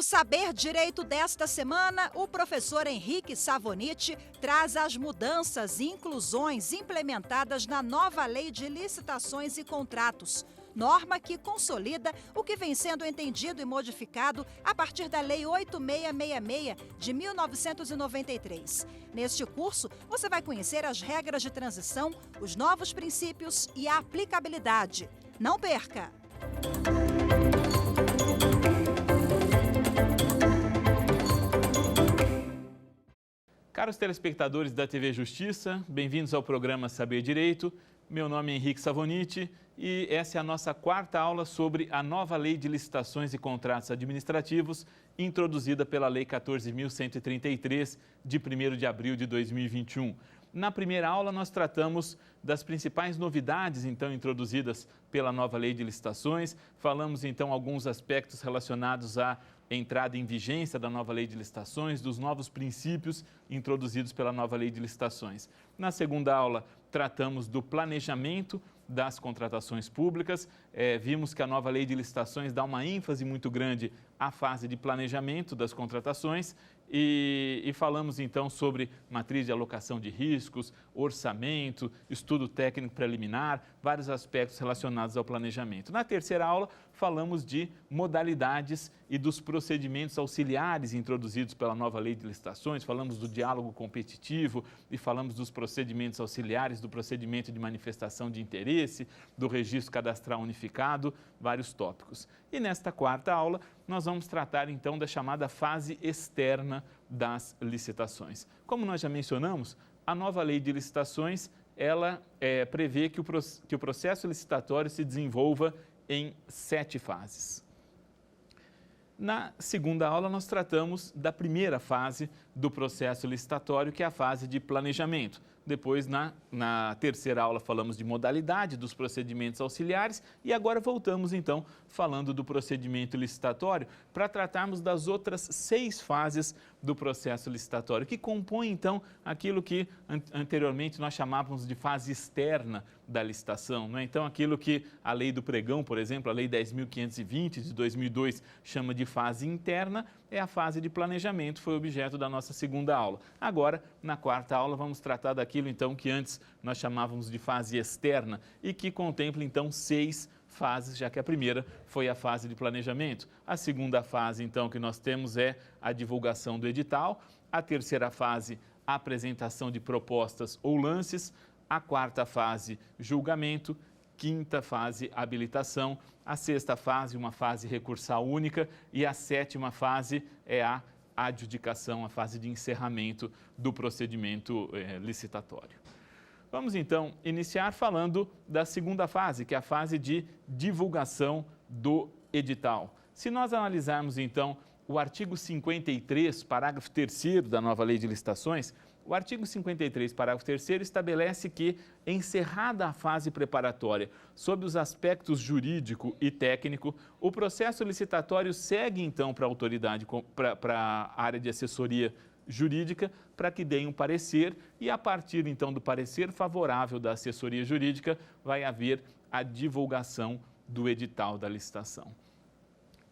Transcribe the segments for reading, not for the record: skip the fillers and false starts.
No Saber Direito desta semana, o professor Henrique Savoniti traz as mudanças e inclusões implementadas na nova Lei de Licitações e Contratos, norma que consolida o que vem sendo entendido e modificado a partir da Lei 8666 de 1993. Neste curso, você vai conhecer as regras de transição, os novos princípios e a aplicabilidade. Não perca! Caros telespectadores da TV Justiça, bem-vindos ao programa Saber Direito. Meu nome é Henrique Savoniti e essa é a nossa quarta aula sobre a nova Lei de Licitações e Contratos Administrativos, introduzida pela Lei 14.133, de 1º de abril de 2021. Na primeira aula, nós tratamos das principais novidades, então, introduzidas pela nova Lei de Licitações. Falamos, então, alguns aspectos relacionados à entrada em vigência da nova Lei de Licitações, dos novos princípios introduzidos pela nova Lei de Licitações. Na segunda aula, tratamos do planejamento das contratações públicas. Vimos que a nova Lei de Licitações dá uma ênfase muito grande à fase de planejamento das contratações e falamos então sobre matriz de alocação de riscos, orçamento, estudo técnico preliminar, vários aspectos relacionados ao planejamento. Na terceira aula, falamos de modalidades e dos procedimentos auxiliares introduzidos pela nova Lei de Licitações, falamos do diálogo competitivo e falamos dos procedimentos auxiliares, do procedimento de manifestação de interesse, do registro cadastral unificado, vários tópicos. E nesta quarta aula, nós vamos tratar então da chamada fase externa das licitações. Como nós já mencionamos, a nova Lei de Licitações, ela prevê que o processo licitatório se desenvolva em 7 fases. Na segunda aula, nós tratamos da primeira fase do processo licitatório, que é a fase de planejamento. Depois, na terceira aula, falamos de modalidade dos procedimentos auxiliares e agora voltamos, então, falando do procedimento licitatório para tratarmos das outras 6 fases do processo licitatório, que compõem, então, aquilo que anteriormente nós chamávamos de fase externa da licitação, não é? Então, aquilo que a Lei do Pregão, por exemplo, a Lei 10.520 de 2002 chama de fase interna, é a fase de planejamento, foi objeto da nossa segunda aula. Agora, na quarta aula, vamos tratar daquilo, então, que antes nós chamávamos de fase externa e que contempla, então, 6 fases, já que a primeira foi a fase de planejamento. A segunda fase, então, que nós temos é a divulgação do edital. A terceira fase, a apresentação de propostas ou lances. A quarta fase, julgamento. Quinta fase, habilitação. A sexta fase, uma fase recursal única. E a sétima fase é a adjudicação, a fase de encerramento do procedimento licitatório. Vamos então iniciar falando da segunda fase, que é a fase de divulgação do edital. Se nós analisarmos então o artigo 53, parágrafo 3º da nova Lei de Licitações, o artigo 53, parágrafo 3º, estabelece que, encerrada a fase preparatória, sob os aspectos jurídico e técnico, o processo licitatório segue então para a autoridade, para a área de assessoria jurídica, para que deem um parecer e, a partir então do parecer favorável da assessoria jurídica, vai haver a divulgação do edital da licitação.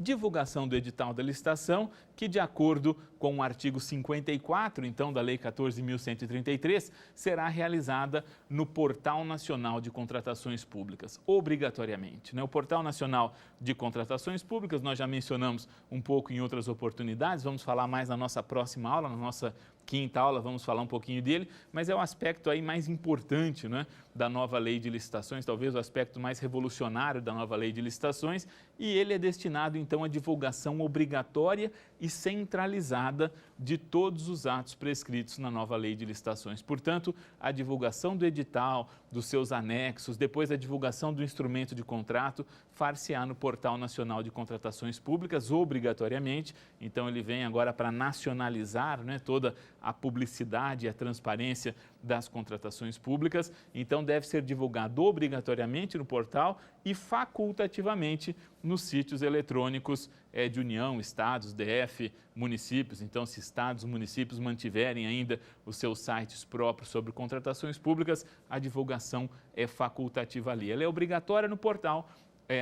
Divulgação do edital da licitação, que de acordo com o artigo 54, então, da Lei 14.133, será realizada no Portal Nacional de Contratações Públicas, obrigatoriamente, né? O Portal Nacional de Contratações Públicas, nós já mencionamos um pouco em outras oportunidades, vamos falar mais na nossa próxima aula, na nossa quinta aula, vamos falar um pouquinho dele, mas é o aspecto aí mais importante, né, da nova Lei de Licitações, talvez o aspecto mais revolucionário da nova Lei de Licitações, e ele é destinado então à divulgação obrigatória e centralizada de todos os atos prescritos na nova Lei de Licitações. Portanto, a divulgação do edital, dos seus anexos, depois a divulgação do instrumento de contrato, far-se-á no Portal Nacional de Contratações Públicas, obrigatoriamente. Então, ele vem agora para nacionalizar, né, toda a publicidade e a transparência das contratações públicas. Então, deve ser divulgado obrigatoriamente no portal e facultativamente nos sítios eletrônicos de União, Estados, DF, municípios. Então, se Estados, municípios mantiverem ainda os seus sites próprios sobre contratações públicas, a divulgação é facultativa ali. Ela é obrigatória no portal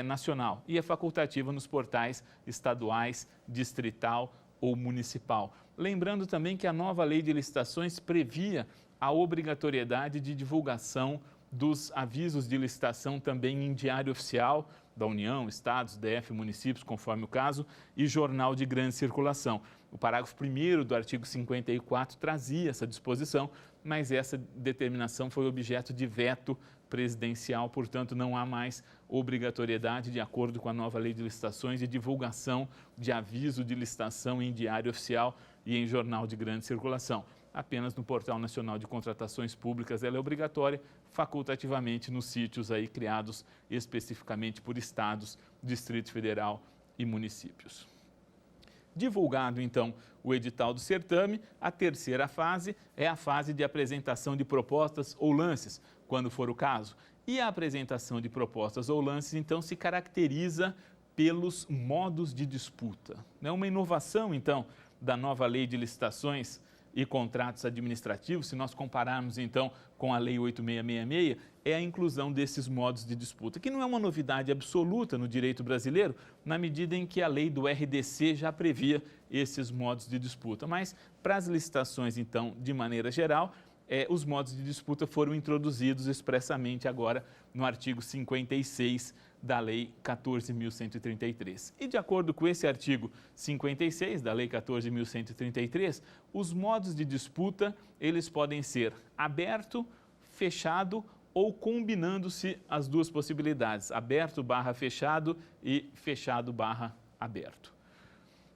nacional e é facultativa nos portais estaduais, distrital ou municipal. Lembrando também que a nova lei de licitações previa a obrigatoriedade de divulgação dos avisos de licitação também em diário oficial da União, Estados, DF, municípios, conforme o caso, e jornal de grande circulação. O parágrafo 1º do artigo 54 trazia essa disposição, mas essa determinação foi objeto de veto presidencial, portanto, não há mais obrigatoriedade, de acordo com a nova lei de licitações, de divulgação de aviso de licitação em diário oficial e em jornal de grande circulação. Apenas no Portal Nacional de Contratações Públicas ela é obrigatória, facultativamente nos sítios aí criados especificamente por estados, Distrito Federal e municípios. Divulgado, então, o edital do certame, a terceira fase é a fase de apresentação de propostas ou lances, quando for o caso. E a apresentação de propostas ou lances, então, se caracteriza pelos modos de disputa. É uma inovação, então, da nova lei de licitações e contratos administrativos, se nós compararmos, então, com a Lei 8666, é a inclusão desses modos de disputa, que não é uma novidade absoluta no direito brasileiro, na medida em que a lei do RDC já previa esses modos de disputa. Mas, para as licitações, então, de maneira geral, os modos de disputa foram introduzidos expressamente agora no artigo 56 da Lei 14.133. E de acordo com esse artigo 56 da Lei 14.133, os modos de disputa, eles podem ser aberto, fechado ou combinando-se as duas possibilidades, aberto/fechado e fechado/aberto.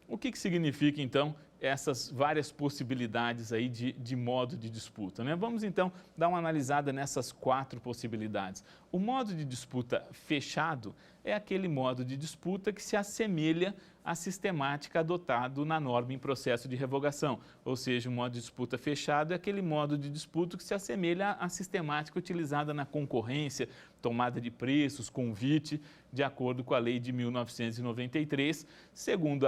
O que significa, então, essas várias possibilidades aí de modo de disputa, né? Vamos, então, dar uma analisada nessas 4 possibilidades. O modo de disputa fechado é aquele modo de disputa que se assemelha à sistemática adotado na norma em processo de revogação, ou seja, o modo de disputa fechado é aquele modo de disputa que se assemelha à sistemática utilizada na concorrência, tomada de preços, convite, de acordo com a lei de 1993, segundo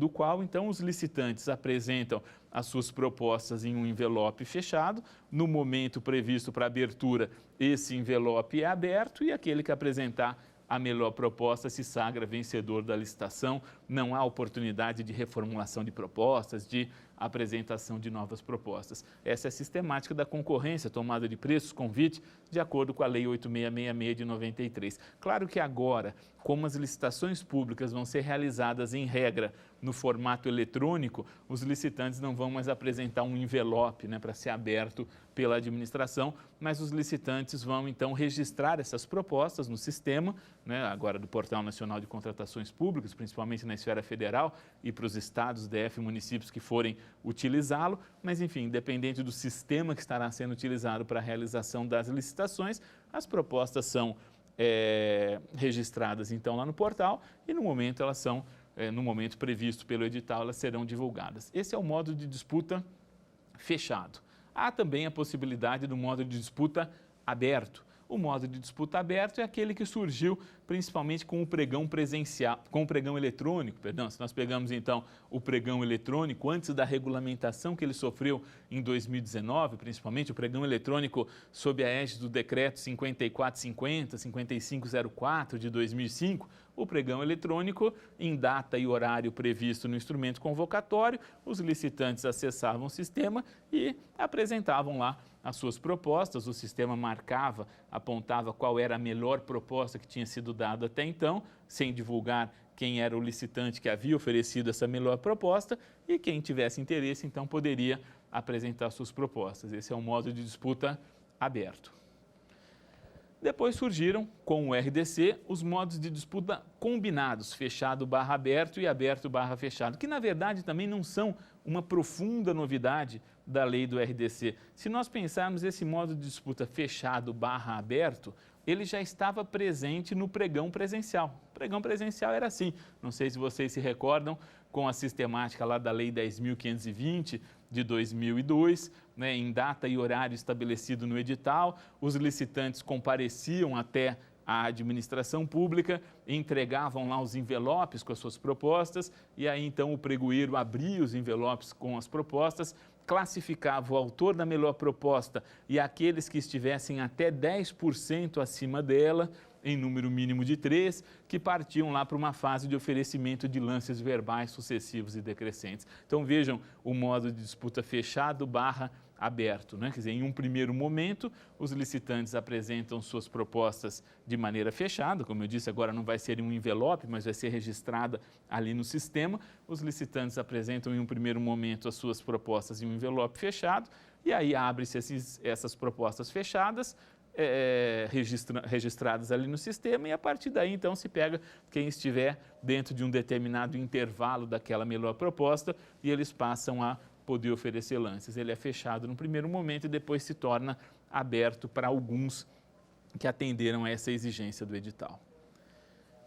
o qual, então, os licitantes apresentam as suas propostas em um envelope fechado. No momento previsto para abertura, esse envelope é aberto e aquele que apresentar a melhor proposta se sagra vencedor da licitação. Não há oportunidade de reformulação de propostas, de apresentação de novas propostas. Essa é a sistemática da concorrência, tomada de preços, convite, de acordo com a Lei 8666 de 93. Claro que agora, como as licitações públicas vão ser realizadas em regra no formato eletrônico, os licitantes não vão mais apresentar um envelope, né, para ser aberto pela administração, mas os licitantes vão então registrar essas propostas no sistema, né, agora do Portal Nacional de Contratações Públicas, principalmente na esfera federal e para os estados, DF, municípios que forem utilizá-lo, mas enfim, independente do sistema que estará sendo utilizado para a realização das licitações, as propostas são registradas então lá no portal e no momento elas são, no momento previsto pelo edital, elas serão divulgadas. Esse é o modo de disputa fechado. Há também a possibilidade do modo de disputa aberto. O modo de disputa aberto é aquele que surgiu principalmente com o pregão presencial, com o pregão eletrônico, perdão. Se nós pegamos então o pregão eletrônico antes da regulamentação que ele sofreu em 2019, principalmente o pregão eletrônico sob a égide do decreto 5450, 5504 de 2005, o pregão eletrônico, em data e horário previsto no instrumento convocatório, os licitantes acessavam o sistema e apresentavam lá as suas propostas, o sistema marcava, apontava qual era a melhor proposta que tinha sido dada até então, sem divulgar quem era o licitante que havia oferecido essa melhor proposta, e quem tivesse interesse, então, poderia apresentar suas propostas. Esse é um modo de disputa aberto. Depois surgiram, com o RDC, os modos de disputa combinados, fechado/aberto e aberto/fechado, que na verdade também não são uma profunda novidade da lei do RDC. Se nós pensarmos esse modo de disputa fechado/aberto, ele já estava presente no pregão presencial. O pregão presencial era assim, não sei se vocês se recordam, com a sistemática lá da Lei 10.520 de 2002, né, em data e horário estabelecido no edital, os licitantes compareciam até a administração pública, entregavam lá os envelopes com as suas propostas e aí então o pregoeiro abria os envelopes com as propostas, classificava o autor da melhor proposta e aqueles que estivessem até 10% acima dela, em número mínimo de 3, que partiam lá para uma fase de oferecimento de lances verbais sucessivos e decrescentes. Então vejam o modo de disputa fechado barra aberto, né? Quer dizer, em um primeiro momento, os licitantes apresentam suas propostas de maneira fechada, como eu disse, agora não vai ser em um envelope, mas vai ser registrada ali no sistema. Os licitantes apresentam em um primeiro momento as suas propostas em um envelope fechado, e aí abre-se essas propostas fechadas, registradas ali no sistema, e a partir daí então se pega quem estiver dentro de um determinado intervalo daquela melhor proposta e eles passam a poder oferecer lances. Ele é fechado no primeiro momento e depois se torna aberto para alguns que atenderam a essa exigência do edital.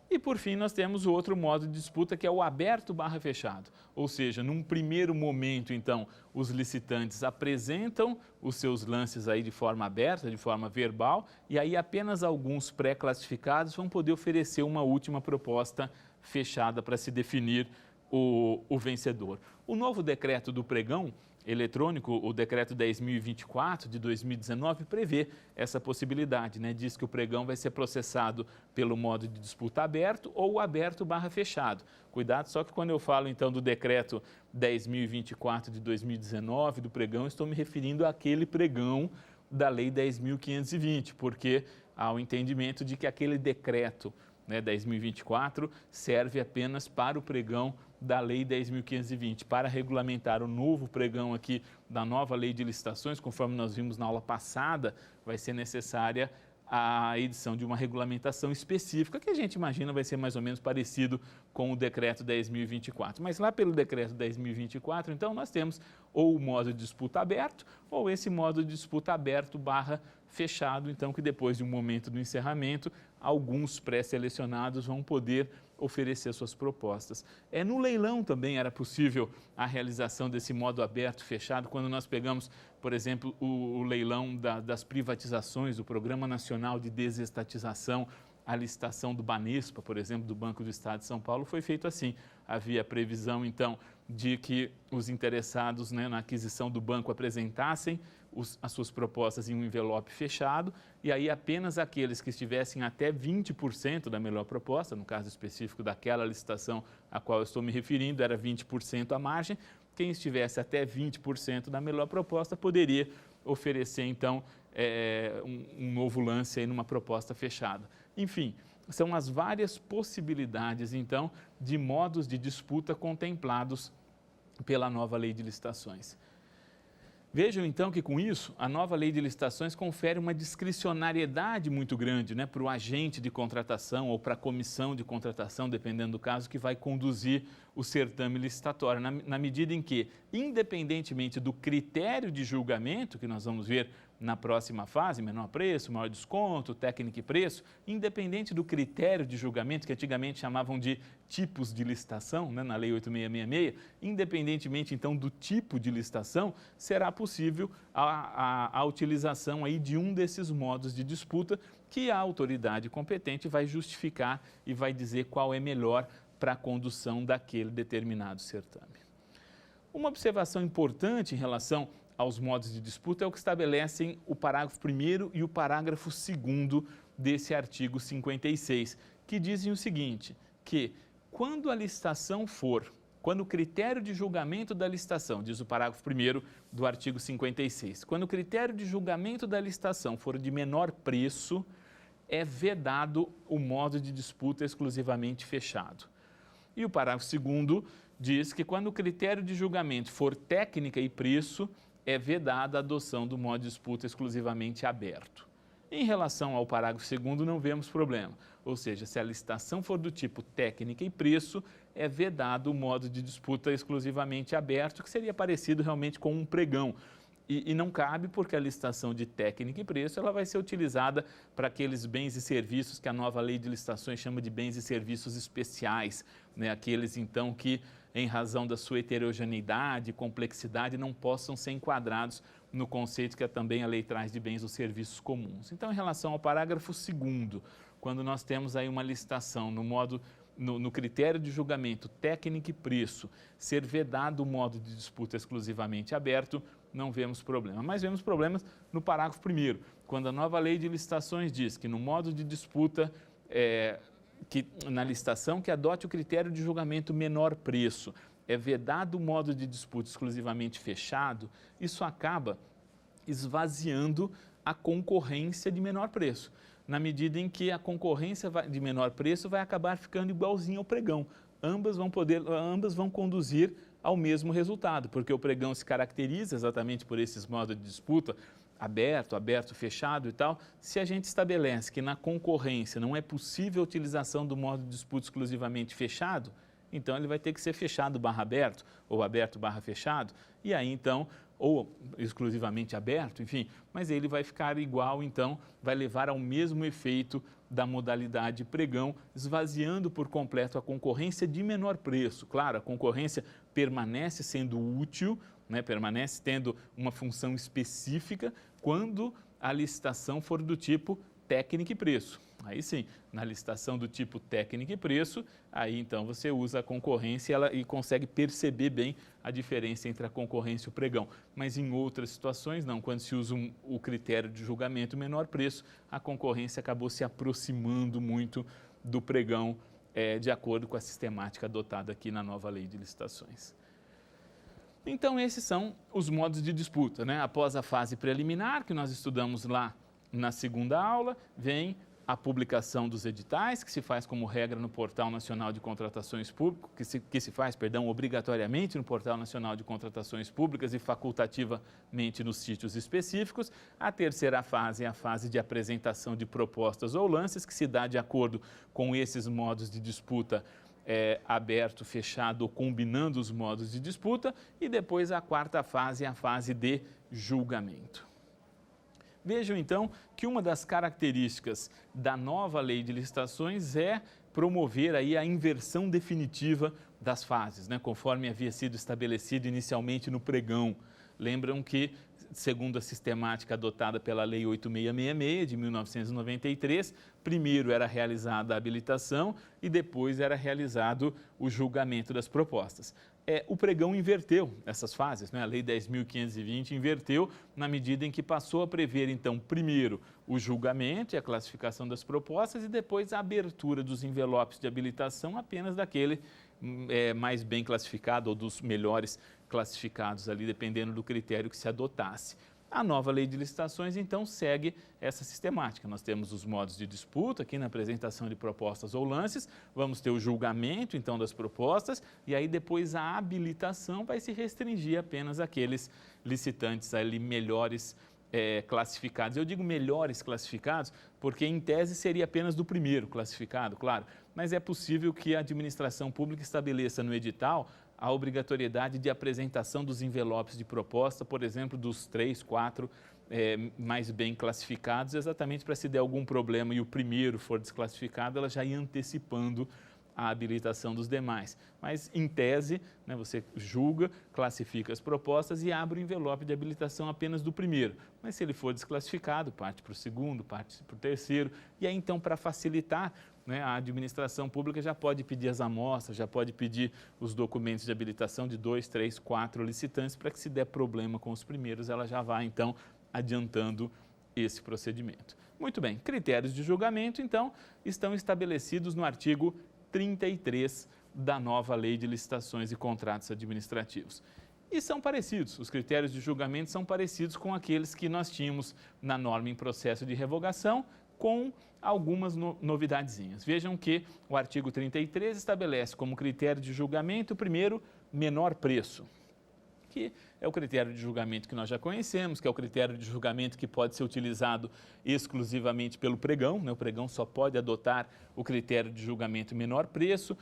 E por fim nós temos o outro modo de disputa, que é o aberto barra fechado. Ou seja, num primeiro momento então os licitantes apresentam os seus lances aí de forma aberta, de forma verbal, e aí apenas alguns pré-classificados vão poder oferecer uma última proposta fechada para se definir o vencedor. O novo decreto do pregão eletrônico, o decreto 10.024 de 2019, prevê essa possibilidade, né? Diz que o pregão vai ser processado pelo modo de disputa aberto ou aberto barra fechado. Cuidado, só que quando eu falo então do decreto 10.024 de 2019 do pregão, estou me referindo àquele pregão da lei 10.520, porque há o entendimento de que aquele decreto, né, 10.024, serve apenas para o pregão da Lei 10.520, para regulamentar o novo pregão aqui da nova Lei de Licitações, conforme nós vimos na aula passada, vai ser necessária a edição de uma regulamentação específica, que a gente imagina vai ser mais ou menos parecido com o decreto 10.024. Mas lá pelo decreto 10.024, então, nós temos ou o modo de disputa aberto, ou esse modo de disputa aberto barra fechado, então, que depois de um momento do encerramento, alguns pré-selecionados vão poder oferecer suas propostas. No leilão também era possível a realização desse modo aberto fechado, quando nós pegamos, por exemplo, o leilão das privatizações, do Programa Nacional de Desestatização, a licitação do Banespa, por exemplo, do Banco do Estado de São Paulo, foi feito assim. Havia previsão, então, de que os interessados, né, na aquisição do banco apresentassem as suas propostas em um envelope fechado, e aí apenas aqueles que estivessem até 20% da melhor proposta, no caso específico daquela licitação a qual eu estou me referindo, era 20% a margem, quem estivesse até 20% da melhor proposta poderia oferecer, então, um novo lance aí numa proposta fechada. Enfim, são as várias possibilidades, então, de modos de disputa contemplados pela nova Lei de Licitações. Vejam, então, que com isso, a nova Lei de Licitações confere uma discricionariedade muito grande, né, para o agente de contratação ou para a comissão de contratação, dependendo do caso, que vai conduzir o certame licitatório, na medida em que, independentemente do critério de julgamento, que nós vamos ver na próxima fase, menor preço, maior desconto, técnica e preço, independente do critério de julgamento, que antigamente chamavam de tipos de licitação, né, na Lei 8.666, independentemente então do tipo de licitação, será possível a utilização aí de um desses modos de disputa que a autoridade competente vai justificar e vai dizer qual é melhor para a condução daquele determinado certame. Uma observação importante em relação aos modos de disputa é o que estabelecem o parágrafo 1º e o parágrafo 2º desse artigo 56, que dizem o seguinte, que quando a licitação for, quando o critério de julgamento da licitação, diz o parágrafo 1º do artigo 56, quando o critério de julgamento da licitação for de menor preço, é vedado o modo de disputa exclusivamente fechado. E o parágrafo 2º diz que quando o critério de julgamento for técnica e preço, é vedada a adoção do modo de disputa exclusivamente aberto. Em relação ao parágrafo 2º, não vemos problema. Ou seja, se a licitação for do tipo técnica e preço, é vedado o modo de disputa exclusivamente aberto, que seria parecido realmente com um pregão. E não cabe porque a licitação de técnica e preço ela vai ser utilizada para aqueles bens e serviços que a nova Lei de Licitações chama de bens e serviços especiais, né? Aqueles, então, que, em razão da sua heterogeneidade e complexidade, não possam ser enquadrados no conceito que é também a lei traz de bens ou serviços comuns. Então, em relação ao parágrafo 2º, quando nós temos aí uma licitação no critério de julgamento técnica e preço, ser vedado o modo de disputa exclusivamente aberto, não vemos problema. Mas vemos problemas no parágrafo 1º, quando a nova Lei de Licitações diz que no modo de disputa na licitação que adote o critério de julgamento menor preço. É vedado o modo de disputa exclusivamente fechado, isso acaba esvaziando a concorrência de menor preço, na medida em que a concorrência de menor preço vai acabar ficando igualzinho ao pregão. Ambas vão conduzir ao mesmo resultado, porque o pregão se caracteriza exatamente por esses modos de disputa, aberto, fechado e tal. Se a gente estabelece que na concorrência não é possível a utilização do modo de disputa exclusivamente fechado, então ele vai ter que ser fechado barra aberto, ou aberto barra fechado, e aí então, ou exclusivamente aberto, enfim, mas ele vai ficar igual, então vai levar ao mesmo efeito da modalidade pregão, esvaziando por completo a concorrência de menor preço. Claro, a concorrência permanece sendo útil, né, permanece tendo uma função específica quando a licitação for do tipo técnica e preço. Aí sim, na licitação do tipo técnica e preço, aí então você usa a concorrência e consegue perceber bem a diferença entre a concorrência e o pregão. Mas em outras situações não, quando se usa o critério de julgamento menor preço, a concorrência acabou se aproximando muito do pregão, de acordo com a sistemática adotada aqui na nova lei de licitações. Então esses são os modos de disputa, né? Após a fase preliminar, que nós estudamos lá na segunda aula, vem a publicação dos editais, que se faz como regra no Portal Nacional de Contratações Públicas, que se faz obrigatoriamente no Portal Nacional de Contratações Públicas e facultativamente nos sítios específicos. A terceira fase é a fase de apresentação de propostas ou lances, que se dá de acordo com esses modos de disputa aberto, fechado ou combinando os modos de disputa. E depois a quarta fase é a fase de julgamento. Vejam, então, que uma das características da nova lei de licitações é promover aí a inversão definitiva das fases, né? Conforme havia sido estabelecido inicialmente no pregão. Lembram que, segundo a sistemática adotada pela Lei 8666 de 1993, primeiro era realizada a habilitação e depois era realizado o julgamento das propostas. O pregão inverteu essas fases, né? A Lei 10.520 inverteu na medida em que passou a prever, então, primeiro o julgamento e a classificação das propostas e depois a abertura dos envelopes de habilitação apenas daquele mais bem classificado ou dos melhores classificados ali, dependendo do critério que se adotasse. A nova lei de licitações, então, segue essa sistemática. Nós temos os modos de disputa aqui na apresentação de propostas ou lances, vamos ter o julgamento, então, das propostas, e aí depois a habilitação vai se restringir apenas àqueles licitantes ali melhores classificados. Eu digo melhores classificados porque, em tese, seria apenas do primeiro classificado, claro, mas é possível que a administração pública estabeleça no edital a obrigatoriedade de apresentação dos envelopes de proposta, por exemplo, dos 3, 4 mais bem classificados, exatamente para se der algum problema e o primeiro for desclassificado, ela já ir antecipando a habilitação dos demais. Mas, em tese, né, você julga, classifica as propostas e abre o envelope de habilitação apenas do primeiro. Mas, se ele for desclassificado, parte para o segundo, parte para o terceiro. E aí, então, para facilitar, né, a administração pública já pode pedir as amostras, já pode pedir os documentos de habilitação de 2, 3, 4 licitantes, para que, se der problema com os primeiros, ela já vá, então, adiantando esse procedimento. Muito bem, critérios de julgamento, então, estão estabelecidos no artigo 33 da nova Lei de Licitações e Contratos Administrativos. E são parecidos, os critérios de julgamento são parecidos com aqueles que nós tínhamos na norma em processo de revogação, com algumas novidadezinhas. Vejam que o artigo 33 estabelece como critério de julgamento, primeiro, menor preço, que é o critério de julgamento que nós já conhecemos, que é o critério de julgamento que pode ser utilizado exclusivamente pelo pregão, né? O pregão só pode adotar o critério de julgamento menor preço.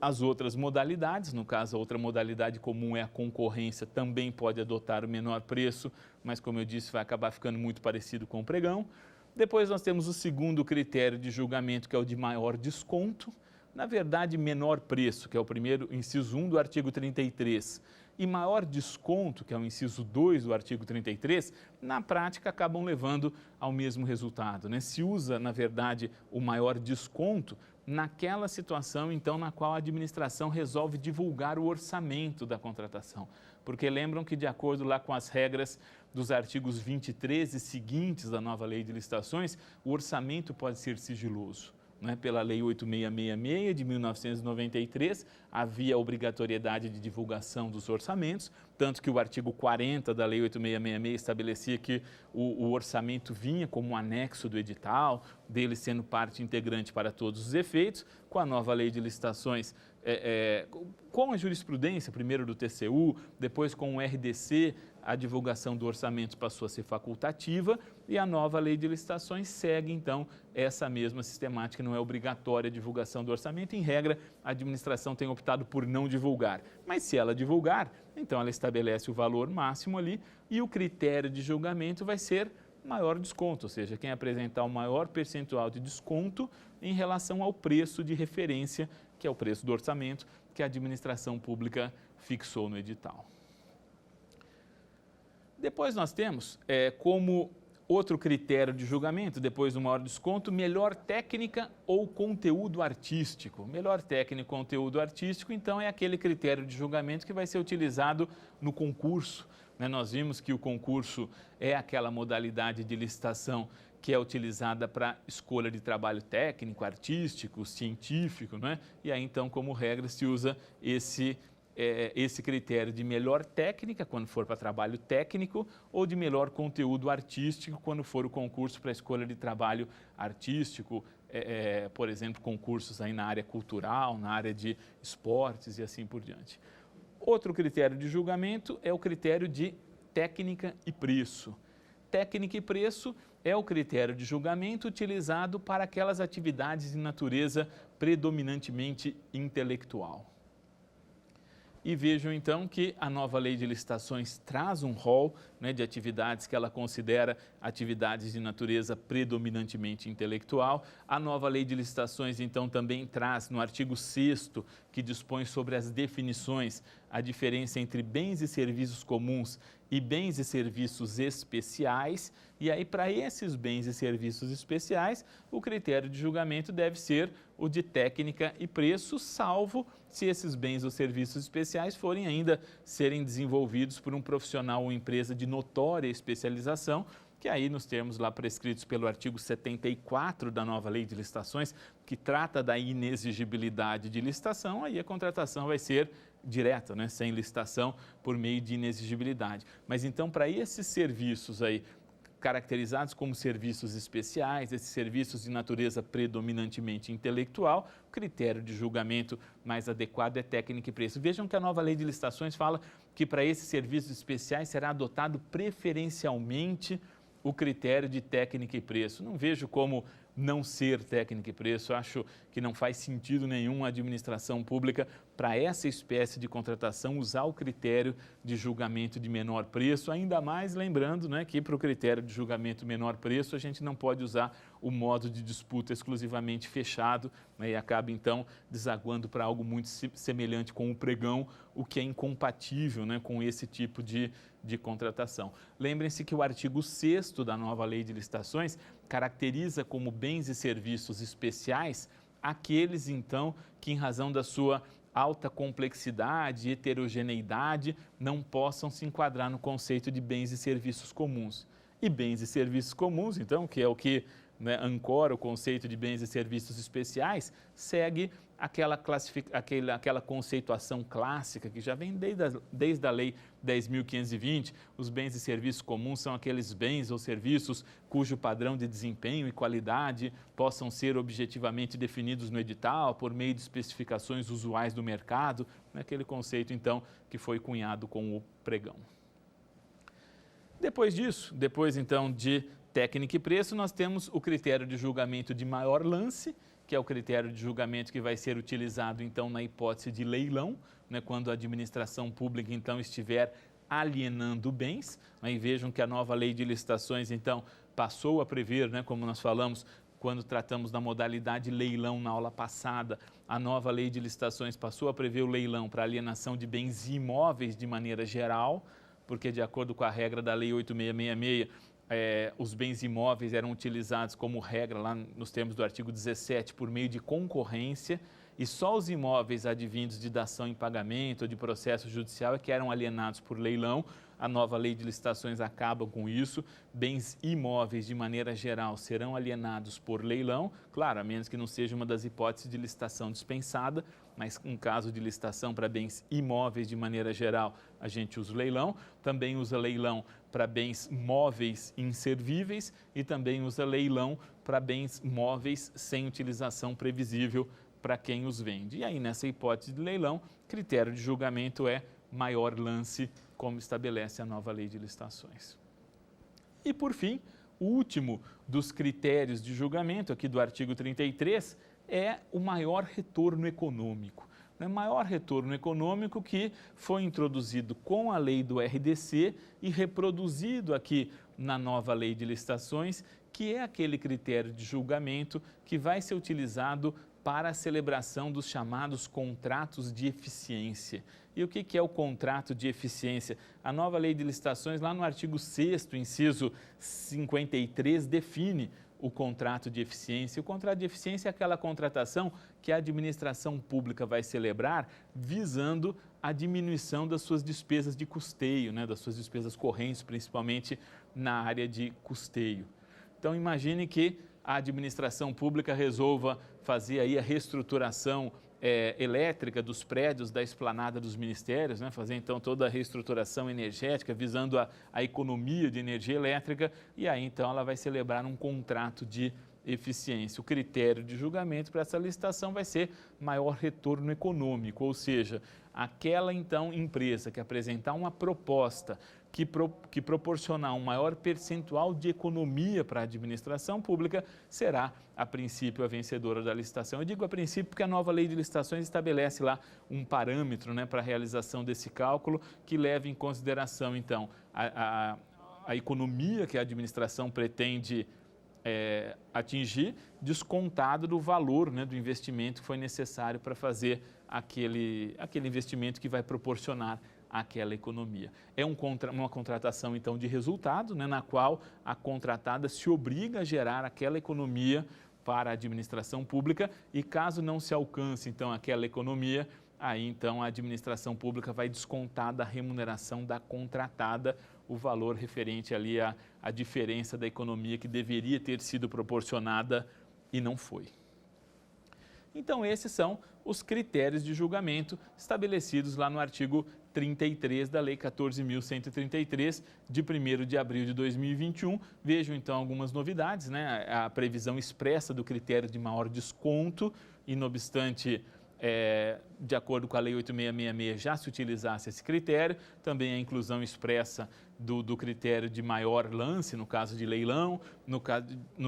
As outras modalidades, no caso a outra modalidade comum é a concorrência, também pode adotar o menor preço, mas como eu disse, vai acabar ficando muito parecido com o pregão. Depois nós temos o segundo critério de julgamento, que é o de maior desconto. Na verdade, menor preço, que é o primeiro, inciso 1 do artigo 33, e maior desconto, que é o inciso 2 do artigo 33, na prática acabam levando ao mesmo resultado, né? Se usa, na verdade, o maior desconto naquela situação, então, na qual a administração resolve divulgar o orçamento da contratação. Porque lembram que, de acordo lá com as regras dos artigos 23 e seguintes da nova Lei de Licitações, o orçamento pode ser sigiloso. né, pela Lei 8666 de 1993, havia obrigatoriedade de divulgação dos orçamentos, tanto que o artigo 40 da Lei 8666 estabelecia que o orçamento vinha como um anexo do edital, dele sendo parte integrante para todos os efeitos. Com a nova Lei de Licitações, com a jurisprudência, primeiro do TCU, depois com o RDC, a divulgação do orçamento passou a ser facultativa e a nova Lei de Licitações segue, então, essa mesma sistemática, não é obrigatória a divulgação do orçamento. Em regra, a administração tem optado por não divulgar, mas se ela divulgar, então ela estabelece o valor máximo ali e o critério de julgamento vai ser maior desconto, ou seja, quem apresentar o maior percentual de desconto em relação ao preço de referência, que é o preço do orçamento que a administração pública fixou no edital. Depois nós temos, como outro critério de julgamento, depois do maior desconto, melhor técnica ou conteúdo artístico. Melhor técnica ou conteúdo artístico, então, é aquele critério de julgamento que vai ser utilizado no concurso. Nós vimos que o concurso é aquela modalidade de licitação que é utilizada para escolha de trabalho técnico, artístico, científico, né? E aí, então, como regra, se usa esse critério de melhor técnica, quando for para trabalho técnico, ou de melhor conteúdo artístico, quando for o concurso para escolha de trabalho artístico, por exemplo, concursos aí na área cultural, na área de esportes e assim por diante. Outro critério de julgamento é o critério de técnica e preço. Técnica e preço é o critério de julgamento utilizado para aquelas atividades de natureza predominantemente intelectual. E vejam então que a nova Lei de Licitações traz um rol, né, de atividades que ela considera atividades de natureza predominantemente intelectual. A nova Lei de Licitações então também traz no artigo 6º, que dispõe sobre as definições, a diferença entre bens e serviços comuns e bens e serviços especiais. E aí, para esses bens e serviços especiais, o critério de julgamento deve ser o de técnica e preço, salvo se esses bens ou serviços especiais forem ainda serem desenvolvidos por um profissional ou empresa de notória especialização, que aí nos termos lá prescritos pelo artigo 74 da nova Lei de Licitações, que trata da inexigibilidade de licitação, aí a contratação vai ser direta, né, sem licitação, por meio de inexigibilidade. Mas então, para esses serviços aí, caracterizados como serviços especiais, esses serviços de natureza predominantemente intelectual, o critério de julgamento mais adequado é técnica e preço. Vejam que a nova Lei de Licitações fala que para esses serviços especiais será adotado preferencialmente o critério de técnica e preço. Não vejo como não ser técnica e preço. Acho que não faz sentido nenhum a administração pública, para essa espécie de contratação, usar o critério de julgamento de menor preço, ainda mais lembrando, né, que para o critério de julgamento menor preço a gente não pode usar o modo de disputa exclusivamente fechado, né, e acaba então desaguando para algo muito semelhante com o pregão, o que é incompatível, né, com esse tipo de contratação. Lembrem-se que o artigo 6º da nova Lei de Licitações caracteriza como bens e serviços especiais aqueles, então, que em razão da sua alta complexidade e heterogeneidade não possam se enquadrar no conceito de bens e serviços comuns. E bens e serviços comuns, então, que é o que, né, ancora o conceito de bens e serviços especiais, segue aquela conceituação clássica que já vem desde a Lei 10.520, os bens e serviços comuns são aqueles bens ou serviços cujo padrão de desempenho e qualidade possam ser objetivamente definidos no edital por meio de especificações usuais do mercado, aquele conceito então que foi cunhado com o pregão. Depois disso, depois então de técnica e preço, nós temos o critério de julgamento de maior lance, que é o critério de julgamento que vai ser utilizado, então, na hipótese de leilão, né, quando a administração pública, então, estiver alienando bens. Né, e vejam que a nova Lei de Licitações, então, passou a prever, né, como nós falamos, quando tratamos da modalidade leilão na aula passada, a nova Lei de Licitações passou a prever o leilão para alienação de bens imóveis de maneira geral, porque, de acordo com a regra da Lei 8666, os bens imóveis eram utilizados como regra lá nos termos do artigo 17 por meio de concorrência e só os imóveis advindos de dação em pagamento ou de processo judicial é que eram alienados por leilão. a nova lei de licitações acaba com isso. Bens imóveis, de maneira geral, serão alienados por leilão, claro, a menos que não seja uma das hipóteses de licitação dispensada, mas em caso de licitação para bens imóveis, de maneira geral, a gente usa o leilão. Também usa leilão para bens móveis inservíveis e também usa leilão para bens móveis sem utilização previsível para quem os vende. E aí, nessa hipótese de leilão, critério de julgamento é maior lance, como estabelece a nova lei de licitações. E, por fim, o último dos critérios de julgamento, aqui do artigo 33, é o maior retorno econômico. O maior retorno econômico que foi introduzido com a lei do RDC e reproduzido aqui na nova lei de licitações, que é aquele critério de julgamento que vai ser utilizado para a celebração dos chamados contratos de eficiência. E o que é o contrato de eficiência? A nova lei de licitações, lá no artigo 6º, inciso 53, define o contrato de eficiência. O contrato de eficiência é aquela contratação que a administração pública vai celebrar visando a diminuição das suas despesas de custeio, das suas despesas correntes, principalmente na área de custeio. Então, imagine que a administração pública resolva fazer aí a reestruturação elétrica dos prédios da esplanada dos ministérios, fazer então toda a reestruturação energética visando a economia de energia elétrica, e aí então ela vai celebrar um contrato de eficiência. O critério de julgamento para essa licitação vai ser maior retorno econômico, ou seja, aquela então empresa que apresentar uma proposta que proporcionar um maior percentual de economia para a administração pública será, a princípio, a vencedora da licitação. Eu digo a princípio porque a nova lei de licitações estabelece lá um parâmetro para a realização desse cálculo que leva em consideração, então, a economia que a administração pretende atingir, descontado do valor do investimento que foi necessário para fazer aquele investimento que vai proporcionar aquela economia. É uma contratação, então, de resultado, na qual a contratada se obriga a gerar aquela economia para a administração pública e caso não se alcance, então, aquela economia, aí, então, a administração pública vai descontar da remuneração da contratada o valor referente ali à diferença da economia que deveria ter sido proporcionada e não foi. Então, esses são os critérios de julgamento estabelecidos lá no artigo 33 da Lei 14.133, de 1º de abril de 2021. Vejam, então, algumas novidades, A previsão expressa do critério de maior desconto, e, não obstante, de acordo com a Lei 8.666, já se utilizasse esse critério. Também a inclusão expressa do critério de maior lance, no caso de leilão, no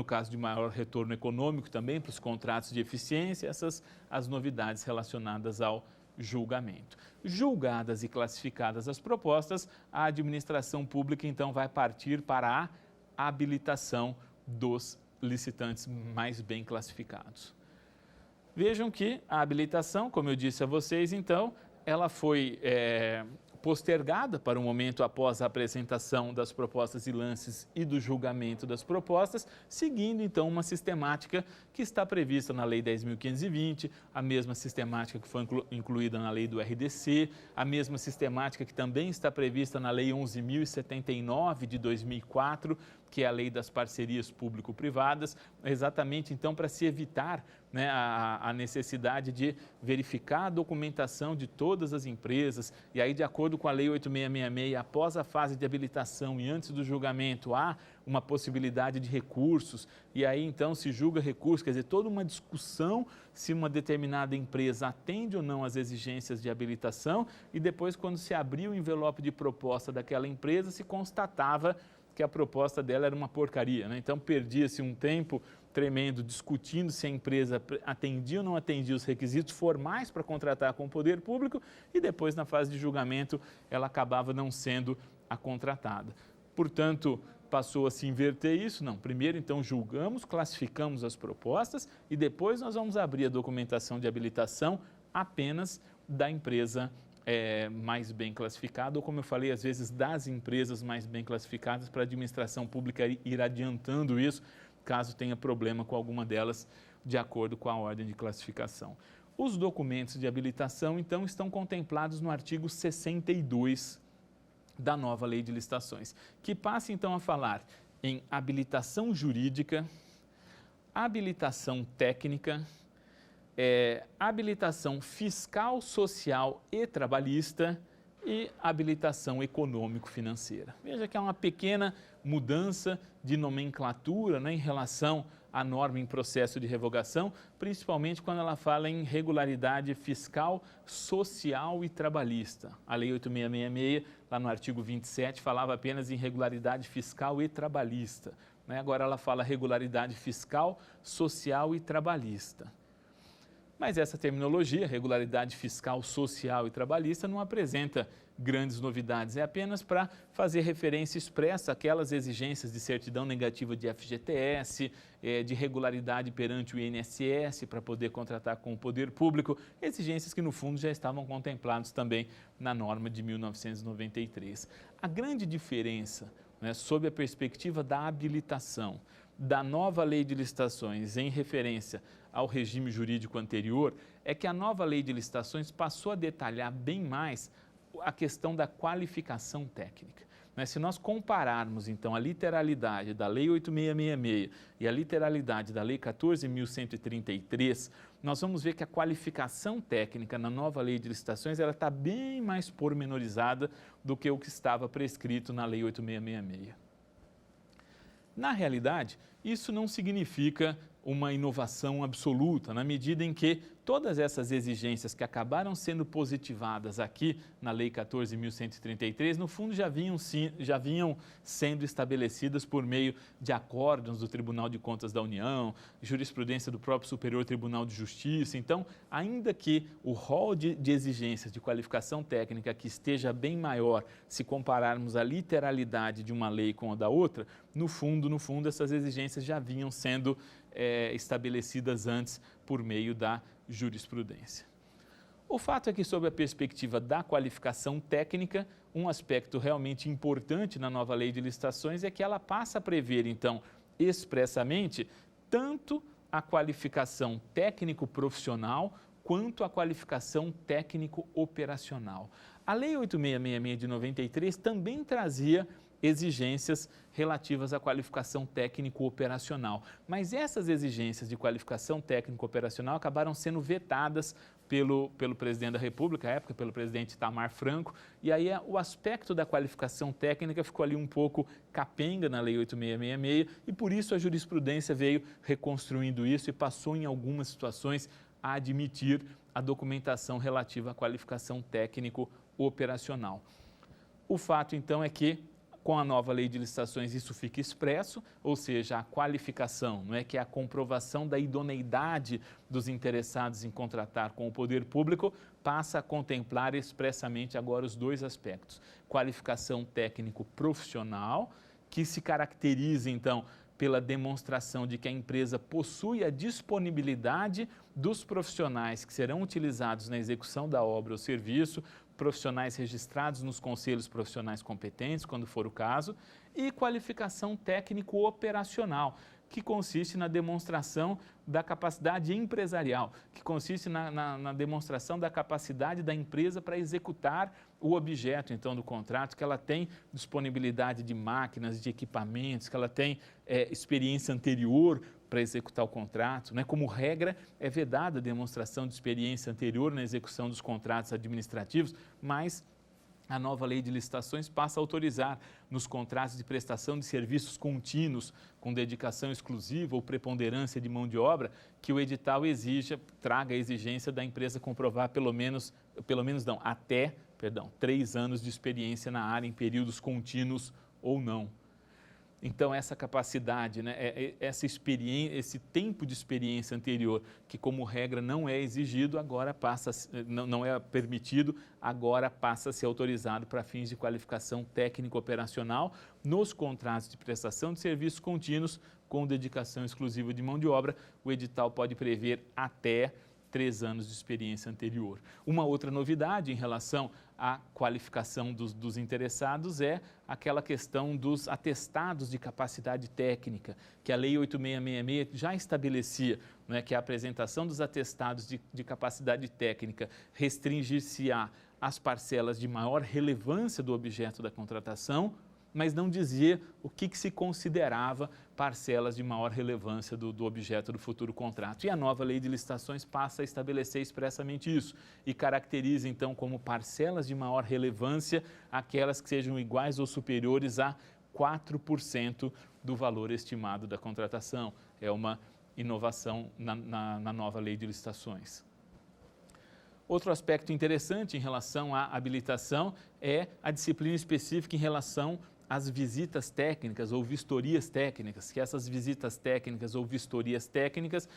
caso de maior retorno econômico também para os contratos de eficiência, essas as novidades relacionadas ao julgamento. Julgadas e classificadas as propostas, a administração pública então vai partir para a habilitação dos licitantes mais bem classificados. Vejam que a habilitação, como eu disse a vocês, então, ela foi postergada para o momento após a apresentação das propostas e lances e do julgamento das propostas, seguindo então uma sistemática que está prevista na Lei 10.520, a mesma sistemática que foi incluída na Lei do RDC, a mesma sistemática que também está prevista na Lei 11.079 de 2004, que é a Lei das Parcerias Público-Privadas, exatamente então para se evitar a necessidade de verificar a documentação de todas as empresas, e aí, de acordo com a Lei 8.666, após a fase de habilitação e antes do julgamento, há uma possibilidade de recursos, e aí então se julga recurso, quer dizer, toda uma discussão se uma determinada empresa atende ou não às exigências de habilitação, e depois, quando se abriu o envelope de proposta daquela empresa, se constatava que a proposta dela era uma porcaria, Então, perdia-se um tempo tremendo discutindo se a empresa atendia ou não atendia os requisitos formais para contratar com o poder público e depois, na fase de julgamento, ela acabava não sendo a contratada. Portanto, passou a se inverter isso? Não. Primeiro, então, julgamos, classificamos as propostas e depois nós vamos abrir a documentação de habilitação apenas da empresa mais bem classificada, ou, como eu falei, às vezes das empresas mais bem classificadas, para a administração pública ir adiantando isso, caso tenha problema com alguma delas, de acordo com a ordem de classificação. Os documentos de habilitação, então, estão contemplados no artigo 62 da nova lei de licitações, que passa então a falar em habilitação jurídica, habilitação técnica, habilitação fiscal, social e trabalhista e habilitação econômico-financeira. Veja que é uma pequena mudança de nomenclatura, né, em relação à norma em processo de revogação, principalmente quando ela fala em regularidade fiscal, social e trabalhista. A Lei 8.666, lá no artigo 27, falava apenas em regularidade fiscal e trabalhista, né? Agora ela fala regularidade fiscal, social e trabalhista. Mas essa terminologia, regularidade fiscal, social e trabalhista, não apresenta grandes novidades, é apenas para fazer referência expressa àquelas exigências de certidão negativa de FGTS, de regularidade perante o INSS para poder contratar com o poder público, exigências que no fundo já estavam contempladas também na norma de 1993. A grande diferença, né, sob a perspectiva da habilitação da nova lei de licitações em referência ao regime jurídico anterior, é que a nova lei de licitações passou a detalhar bem mais a questão da qualificação técnica. Se nós compararmos, então, a literalidade da Lei 8.666 e a literalidade da Lei 14.133, nós vamos ver que a qualificação técnica na nova Lei de Licitações ela está bem mais pormenorizada do que o que estava prescrito na Lei 8.666. Na realidade, isso não significa uma inovação absoluta, na medida em que todas essas exigências que acabaram sendo positivadas aqui na Lei 14.133, no fundo já vinham sendo estabelecidas por meio de acórdãos do Tribunal de Contas da União, jurisprudência do próprio Superior Tribunal de Justiça. Então, ainda que o rol de exigências de qualificação técnica que esteja bem maior se compararmos a literalidade de uma lei com a da outra, no fundo, essas exigências já vinham sendo estabelecidas antes por meio da jurisprudência. O fato é que, sob a perspectiva da qualificação técnica, um aspecto realmente importante na nova lei de licitações é que ela passa a prever, então, expressamente, tanto a qualificação técnico-profissional quanto a qualificação técnico-operacional. A Lei 8.666 de 93 também trazia exigências relativas à qualificação técnico-operacional. Mas essas exigências de qualificação técnico-operacional acabaram sendo vetadas pelo presidente da República, à época pelo presidente Itamar Franco, e aí o aspecto da qualificação técnica ficou ali um pouco capenga na Lei 8.666 e por isso a jurisprudência veio reconstruindo isso e passou em algumas situações a admitir a documentação relativa à qualificação técnico-operacional. O fato então é que com a nova lei de licitações isso fica expresso, ou seja, a qualificação, não é, que é a comprovação da idoneidade dos interessados em contratar com o poder público, passa a contemplar expressamente agora os dois aspectos. Qualificação técnico-profissional, que se caracteriza então pela demonstração de que a empresa possui a disponibilidade dos profissionais que serão utilizados na execução da obra ou serviço, profissionais registrados nos conselhos profissionais competentes, quando for o caso, e qualificação técnico-operacional, que consiste na demonstração da capacidade empresarial, que consiste na demonstração da capacidade da empresa para executar o objeto, então, do contrato, que ela tem disponibilidade de máquinas, de equipamentos, que ela tem experiência anterior para executar o contrato, né? Como regra, é vedada a demonstração de experiência anterior na execução dos contratos administrativos, mas a nova lei de licitações passa a autorizar nos contratos de prestação de serviços contínuos, com dedicação exclusiva ou preponderância de mão de obra, que o edital traga a exigência da empresa comprovar até 3 anos de experiência na área em períodos contínuos ou não. Então, essa capacidade, né, essa experiência, esse tempo de experiência anterior, que como regra não é exigido, agora não é permitido, agora passa a ser autorizado para fins de qualificação técnico-operacional nos contratos de prestação de serviços contínuos com dedicação exclusiva de mão de obra. O edital pode prever até 3 anos de experiência anterior. Uma outra novidade em relação à qualificação dos interessados é aquela questão dos atestados de capacidade técnica, que a Lei 8.666 já estabelecia, né, que a apresentação dos atestados de capacidade técnica restringir-se-á as parcelas de maior relevância do objeto da contratação, mas não dizia o que se considerava parcelas de maior relevância do objeto do futuro contrato. E a nova lei de licitações passa a estabelecer expressamente isso e caracteriza então como parcelas de maior relevância aquelas que sejam iguais ou superiores a 4% do valor estimado da contratação. É uma inovação na nova lei de licitações. Outro aspecto interessante em relação à habilitação é a disciplina específica em relação às visitas técnicas ou vistorias técnicas, que essas visitas técnicas ou vistorias técnicas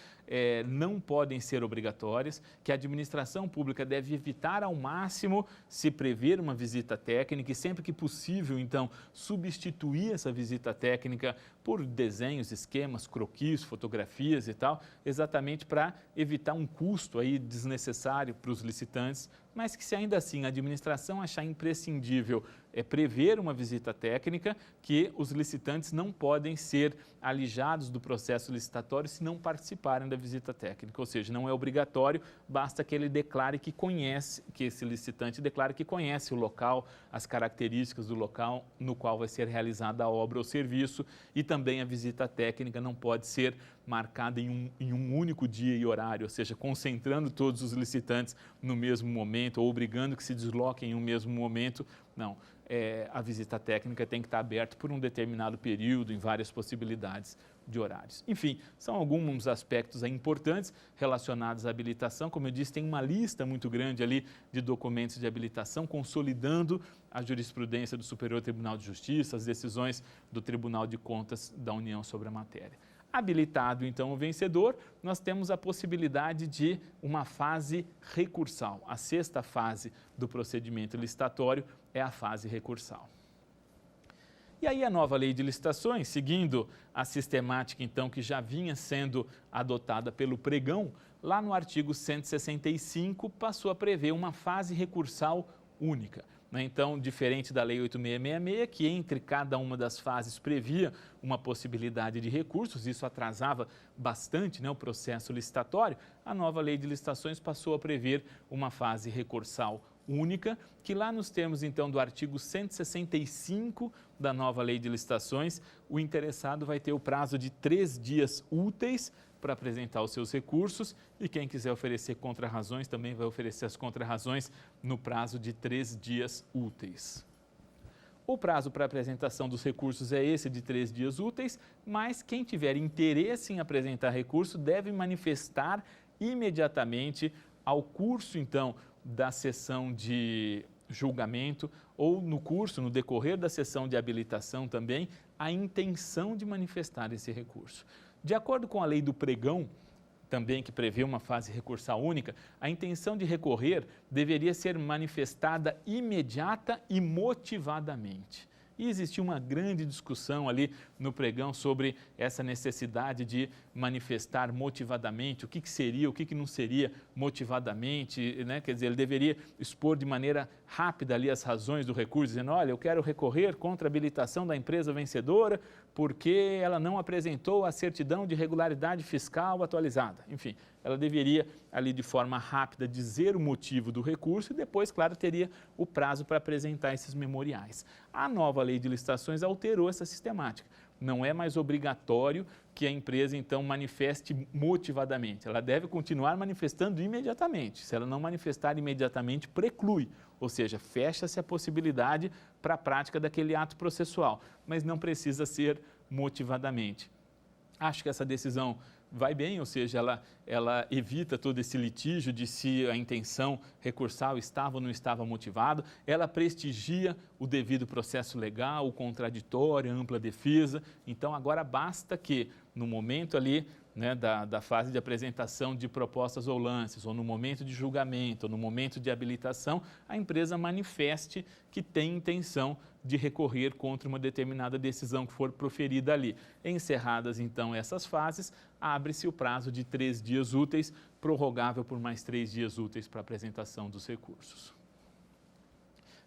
não podem ser obrigatórias, que a administração pública deve evitar ao máximo se prever uma visita técnica e sempre que possível, então, substituir essa visita técnica por desenhos, esquemas, croquis, fotografias e tal, exatamente para evitar um custo aí desnecessário para os licitantes, mas que se ainda assim a administração achar imprescindível prever uma visita técnica, que os licitantes não podem ser alijados do processo licitatório se não participarem da visita técnica, ou seja, não é obrigatório, basta que ele declare que conhece, que esse licitante declare que conhece o local, as características do local no qual vai ser realizada a obra ou serviço, e também a visita técnica não pode ser marcada em um único dia e horário, ou seja, concentrando todos os licitantes no mesmo momento ou obrigando que se desloquem em um mesmo momento, não. A visita técnica tem que estar aberta por um determinado período, em várias possibilidades de horários. Enfim, são alguns aspectos importantes relacionados à habilitação. Como eu disse, tem uma lista muito grande ali de documentos de habilitação, consolidando a jurisprudência do Superior Tribunal de Justiça, as decisões do Tribunal de Contas da União sobre a matéria. Habilitado, então, o vencedor, nós temos a possibilidade de uma fase recursal. A sexta fase do procedimento licitatório é a fase recursal. E aí a nova lei de licitações, seguindo a sistemática, então, que já vinha sendo adotada pelo pregão, lá no artigo 165, passou a prever uma fase recursal única. Então, diferente da Lei 8666, que entre cada uma das fases previa uma possibilidade de recursos, isso atrasava bastante o processo licitatório, a nova Lei de Licitações passou a prever uma fase recursal única, que lá nos termos, então, do artigo 165 da nova Lei de Licitações, o interessado vai ter o prazo de 3 dias úteis para apresentar os seus recursos e quem quiser oferecer contrarrazões também vai oferecer as contrarrazões no prazo de 3 dias úteis. O prazo para apresentação dos recursos é esse de 3 dias úteis, mas quem tiver interesse em apresentar recurso deve manifestar imediatamente ao curso, então, da sessão de julgamento ou no decorrer da sessão de habilitação também, a intenção de manifestar esse recurso. De acordo com a lei do pregão, também que prevê uma fase recursal única, a intenção de recorrer deveria ser manifestada imediata e motivadamente. E existia uma grande discussão ali no pregão sobre essa necessidade de manifestar motivadamente, o que seria, o que não seria motivadamente, Quer dizer, ele deveria expor de maneira rápida ali as razões do recurso, dizendo, olha, eu quero recorrer contra a habilitação da empresa vencedora porque ela não apresentou a certidão de regularidade fiscal atualizada. Enfim, ela deveria ali de forma rápida dizer o motivo do recurso e depois, claro, teria o prazo para apresentar esses memoriais. A nova lei de licitações alterou essa sistemática. Não é mais obrigatório que a empresa, então, manifeste motivadamente. Ela deve continuar manifestando imediatamente. Se ela não manifestar imediatamente, preclui, ou seja, fecha-se a possibilidade para a prática daquele ato processual, mas não precisa ser motivadamente. Acho que essa decisão vai bem, ou seja, ela evita todo esse litígio de se a intenção recursal estava ou não estava motivado, ela prestigia o devido processo legal, o contraditório, a ampla defesa. Então, agora basta que, no momento ali da fase de apresentação de propostas ou lances, ou no momento de julgamento, ou no momento de habilitação, a empresa manifeste que tem intenção de recorrer contra uma determinada decisão que for proferida ali. Encerradas, então, essas fases, abre-se o prazo de 3 dias úteis, prorrogável por mais 3 dias úteis para apresentação dos recursos.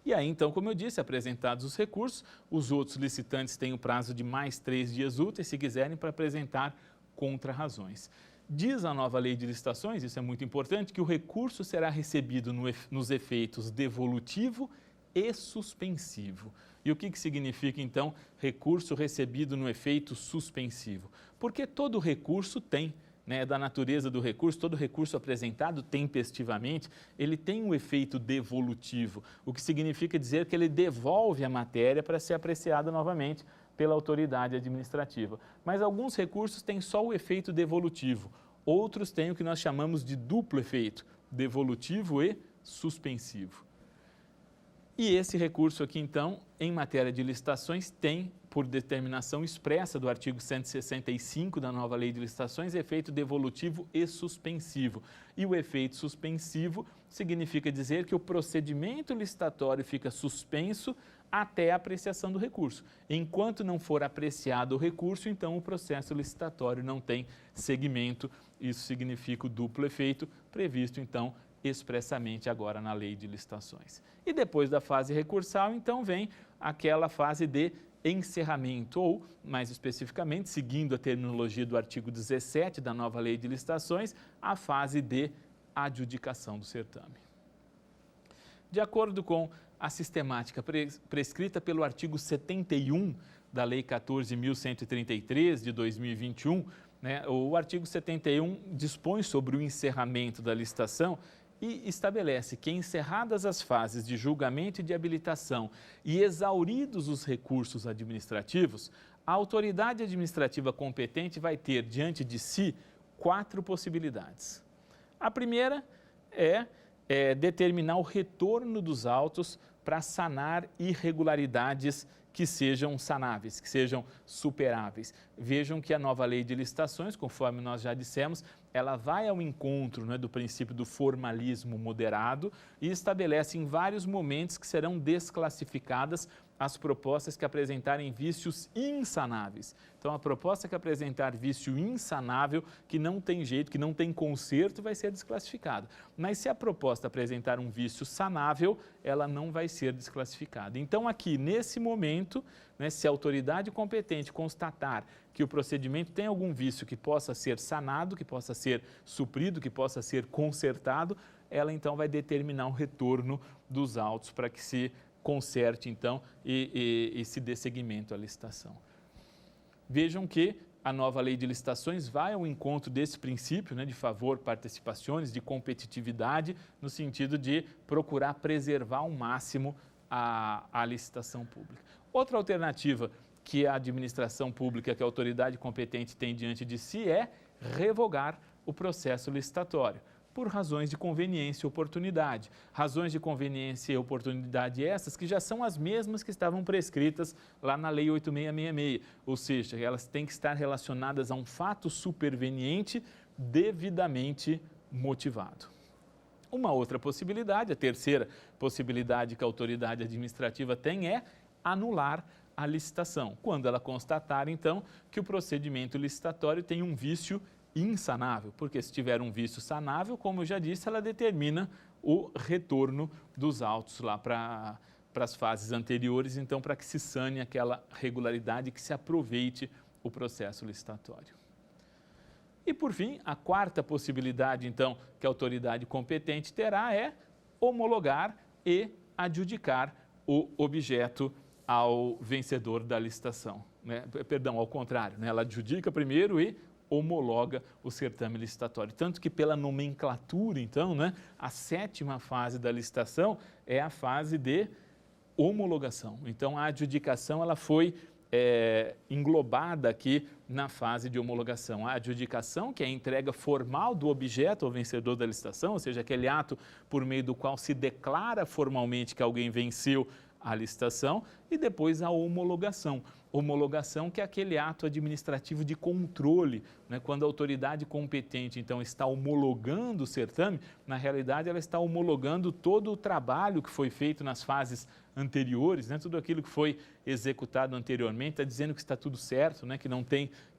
E aí, então, como eu disse, apresentados os recursos, os outros licitantes têm o prazo de mais 3 dias úteis, se quiserem, para apresentar contrarrazões. Diz a nova lei de licitações, isso é muito importante, que o recurso será recebido nos efeitos devolutivo e suspensivo. E o que significa, então, recurso recebido no efeito suspensivo? Porque todo recurso tem, né, da natureza do recurso, todo recurso apresentado tempestivamente, ele tem um efeito devolutivo, o que significa dizer que ele devolve a matéria para ser apreciada novamente pela autoridade administrativa. Mas alguns recursos têm só o efeito devolutivo, outros têm o que nós chamamos de duplo efeito, devolutivo e suspensivo. E esse recurso aqui, então, em matéria de licitações, tem, por determinação expressa do artigo 165 da nova lei de licitações, efeito devolutivo e suspensivo. E o efeito suspensivo significa dizer que o procedimento licitatório fica suspenso até a apreciação do recurso. Enquanto não for apreciado o recurso, então o processo licitatório não tem seguimento. Isso significa o duplo efeito previsto, então, expressamente agora na lei de licitações. E depois da fase recursal, então, vem aquela fase de encerramento, ou, mais especificamente, seguindo a terminologia do artigo 17 da nova lei de licitações, a fase de adjudicação do certame. De acordo com a sistemática prescrita pelo artigo 71 da Lei 14.133 de 2021, né, o artigo 71 dispõe sobre o encerramento da licitação e estabelece que, encerradas as fases de julgamento e de habilitação e exauridos os recursos administrativos, a autoridade administrativa competente vai ter diante de si 4 possibilidades. A primeira é determinar o retorno dos autos para sanar irregularidades que sejam sanáveis, que sejam superáveis. Vejam que a nova lei de licitações, conforme nós já dissemos, ela vai ao encontro, né, do princípio do formalismo moderado e estabelece em vários momentos que serão desclassificadas as propostas que apresentarem vícios insanáveis. Então, a proposta que apresentar vício insanável, que não tem jeito, que não tem conserto, vai ser desclassificada. Mas se a proposta apresentar um vício sanável, ela não vai ser desclassificada. Então, aqui, nesse momento, né, se a autoridade competente constatar que o procedimento tem algum vício que possa ser sanado, que possa ser suprido, que possa ser consertado, ela então vai determinar o retorno dos autos para que se conserte, então, e se dê seguimento à licitação. Vejam que a nova lei de licitações vai ao encontro desse princípio, né, de favor participações, de competitividade, no sentido de procurar preservar ao máximo a licitação pública. Outra alternativa que a administração pública, que a autoridade competente tem diante de si é revogar o processo licitatório, por razões de conveniência e oportunidade. Razões de conveniência e oportunidade essas que já são as mesmas que estavam prescritas lá na Lei 8666, ou seja, elas têm que estar relacionadas a um fato superveniente devidamente motivado. Uma outra possibilidade, a terceira possibilidade que a autoridade administrativa tem é anular a licitação, quando ela constatar, então, que o procedimento licitatório tem um vício insanável, porque se tiver um vício sanável, como eu já disse, ela determina o retorno dos autos lá para as fases anteriores, então para que se sane aquela regularidade, que se aproveite o processo licitatório. E por fim, a quarta possibilidade, então, que a autoridade competente terá é homologar e adjudicar o objeto ao vencedor da licitação, né? Perdão, ao contrário, né? Ela adjudica primeiro e homologa o certame licitatório. Tanto que pela nomenclatura, então, né, a 7ª fase da licitação é a fase de homologação. Então, a adjudicação ela foi englobada aqui na fase de homologação. A adjudicação, que é a entrega formal do objeto ao vencedor da licitação, ou seja, aquele ato por meio do qual se declara formalmente que alguém venceu a licitação, e depois a homologação. Homologação, que é aquele ato administrativo de controle, né? Quando a autoridade competente, então, está homologando o certame, na realidade ela está homologando todo o trabalho que foi feito nas fases anteriores, né? Tudo aquilo que foi executado anteriormente, está dizendo que está tudo certo, né? Que